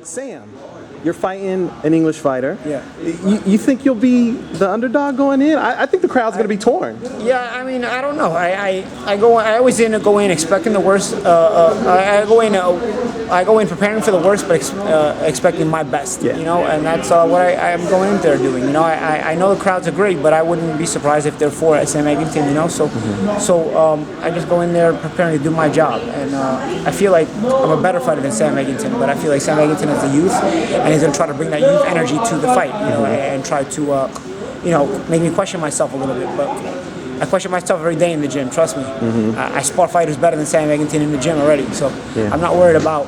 Sam, you're fighting an English fighter. Yeah. You think you'll be the underdog going in? I think the crowd's going to be torn. Yeah, I mean, I don't know. I always go in expecting the worst. I go in preparing for the worst, but expecting my best. Yeah. You know, and that's what I'm going in there doing. You know, I know the crowds are great, but I wouldn't be surprised if they're for Sam Eggington. You know, so I just go in there preparing to do my job, and I feel like I'm a better fighter than Sam Eggington, but I feel like Sam Eggington has the youth, and he's going to try to bring that youth energy to the fight. You know, and try to make me question myself a little bit, but I question myself every day in the gym, trust me. I spar fighters better than Sam Eggington in the gym already, so I'm not worried about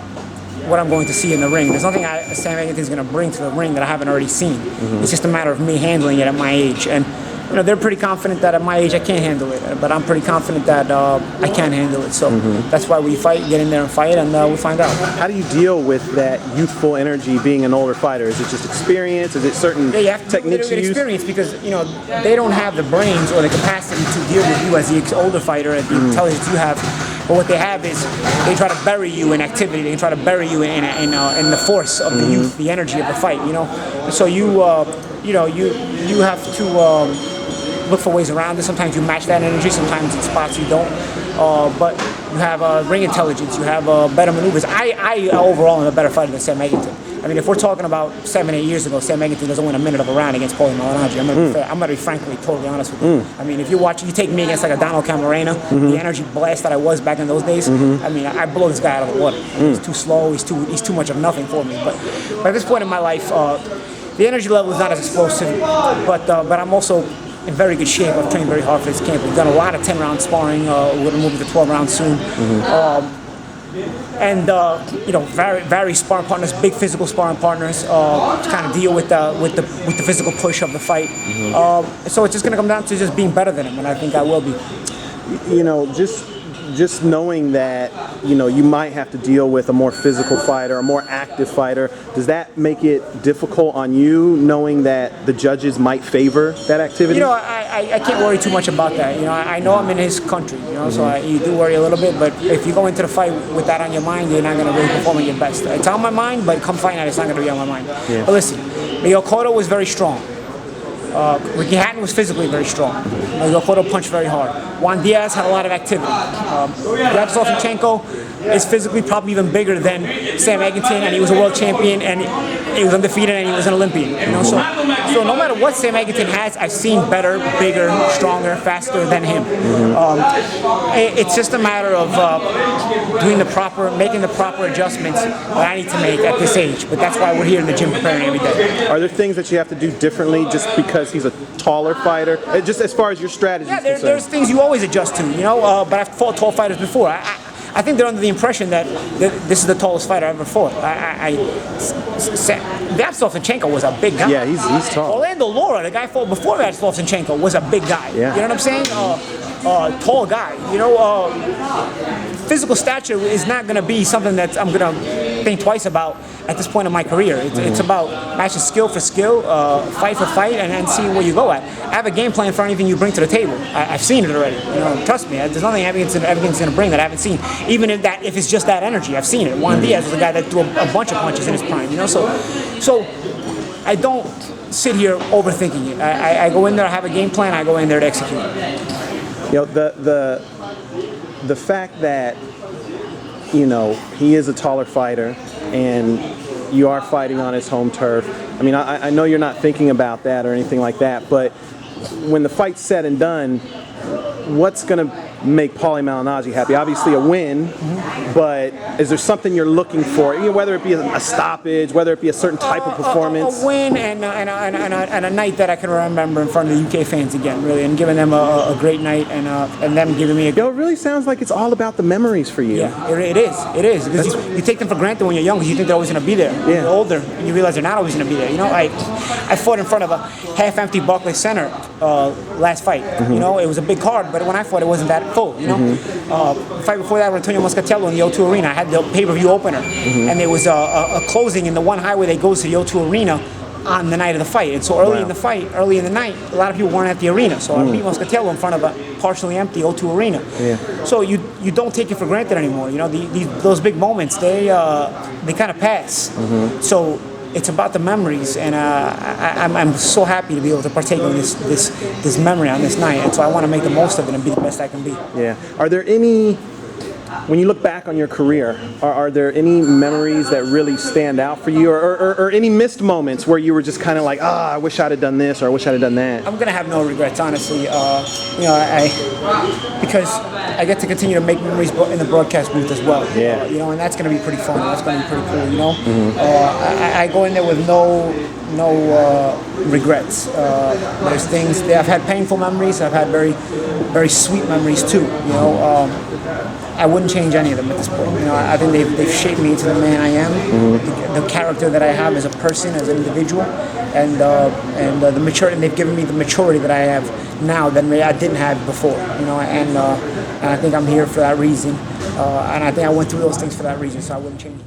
what I'm going to see in the ring. There's nothing Sam Eggington's going to bring to the ring that I haven't already seen. It's just a matter of me handling it at my age. And you know, they're pretty confident that at my age I can't handle it, but I'm pretty confident that I can handle it. So that's why we fight, get in there and fight, and we'll find out. How do you deal with that youthful energy being an older fighter? Is it just experience? Is it certain techniques you use? Experience, because you know they don't have the brains or the capacity to deal with you as the older fighter and the intelligence you have. But what they have is they try to bury you in activity. They try to bury you in the force of the youth, the energy of the fight. You know, so you have to look for ways around it. Sometimes you match that energy. Sometimes in spots you don't. But you have ring intelligence. You have better maneuvers. I overall am a better fighter than Sam Eggington. I mean, if we're talking about 7-8 years ago, Sam Eggington doesn't win a minute of a round against Paulie Malignaggi. I'm going to be frankly totally honest with you. I mean, if you take me against like a Donald Camarena, the energy blast that I was back in those days, I mean, I blow this guy out of the water. He's too slow. He's too much of nothing for me. But at this point in my life, the energy level is not as explosive. But I'm also in very good shape. I've trained very hard for this camp. We've done a lot of 10-round sparring. We're going to move to 12 rounds soon. And very sparring partners, big physical sparring partners, to kind of deal with the physical push of the fight. So it's just going to come down to just being better than him, and I think I will be. You know, just knowing that, you know, you might have to deal with a more physical fighter, a more active fighter, does that make it difficult on you, knowing that the judges might favor that activity? You know, I can't worry too much about that. You know, I know I'm in his country, you know, so you do worry a little bit, but if you go into the fight with that on your mind, you're not going to really perform at your best. It's on my mind, but come fight night, it's not going to be on my mind. But listen, Miguel Cotto was very strong. Ricky Hatton was physically very strong. Miguel Cotto punched very hard. Juan Diaz had a lot of activity. Yapstovchenko is physically probably even bigger than Sam Eggington, and he was a world champion, and he was undefeated, and he was an Olympian. You know, so no matter what Sam Eggington has, I've seen better, bigger, stronger, faster than him. It's just a matter of making the proper adjustments that I need to make at this age. But that's why we're here in the gym preparing every day. Are there things that you have to do differently just because he's a taller fighter? Just as far as your strategy is concerned? There's things you always adjust to, you know, but I've fought tall fighters before. I think they're under the impression that this is the tallest fighter I've ever fought. Yapstovchenko was a big guy. Yeah, he's tall. Orlando Lara, the guy fought before Yapstovchenko, was a big guy. Yeah. You know what I'm saying? Tall guy. You know, physical stature is not going to be something that I'm going to think twice about at this point in my career. It's about matching skill for skill, fight for fight, and seeing where you go at. I have a game plan for anything you bring to the table. I've seen it already. You know, trust me. There's nothing Eggington's going to bring that I haven't seen. Even if it's just that energy, I've seen it. Juan Diaz was a guy that threw a bunch of punches in his prime. You know, so I don't sit here overthinking it. I go in there, I have a game plan. I go in there to execute. You know, the fact that, you know, he is a taller fighter and you are fighting on his home turf. I mean, I know you're not thinking about that or anything like that, but when the fight's said and done, what's going to make Paulie Malignaggi happy? Obviously a win, but is there something you're looking for? You know, whether it be a stoppage, whether it be a certain type of performance? A win and a night that I can remember in front of the UK fans again, really, and giving them a great night and them giving me a. Yo, it really sounds like it's all about the memories for you. Yeah, it is. It is because you take them for granted when you're young because you think they're always going to be there. Yeah. When you're older and you realize they're not always going to be there. You know, I fought in front of a half-empty Barclays Center last fight. You know, it was a big card, but when I fought, it wasn't that full. You know, fight before that with Antonio Moscatello in the O2 Arena, I had the pay-per-view opener, and there was a closing in the one highway that goes to the O2 Arena on the night of the fight. And so early Wow. in the fight, early in the night, a lot of people weren't at the arena. So I beat Moscatello in front of a partially empty O2 arena. Yeah. So you don't take it for granted anymore. You know, those big moments, they kind of pass. So it's about the memories, and I'm so happy to be able to partake in this memory on this night. And so I want to make the most of it and be the best I can be. Yeah. Are there any, when you look back on your career, are there any memories that really stand out for you, or any missed moments where you were just kind of like, I wish I'd have done this, or I wish I'd have done that? I'm gonna have no regrets, honestly. You know, because I get to continue to make memories in the broadcast booth as well. Yeah. You know, and that's gonna be pretty fun. That's gonna be pretty cool. You know, I go in there with no regrets. There's things that I've had painful memories. I've had very sweet memories too. You know, I wouldn't change any of them at this point. You know, I think they've shaped me into the man I am, the character that I have as a person, as an individual, and the maturity. And they've given me the maturity that I have now that I didn't have before. You know, and I think I'm here for that reason. And I think I went through those things for that reason, so I wouldn't change it.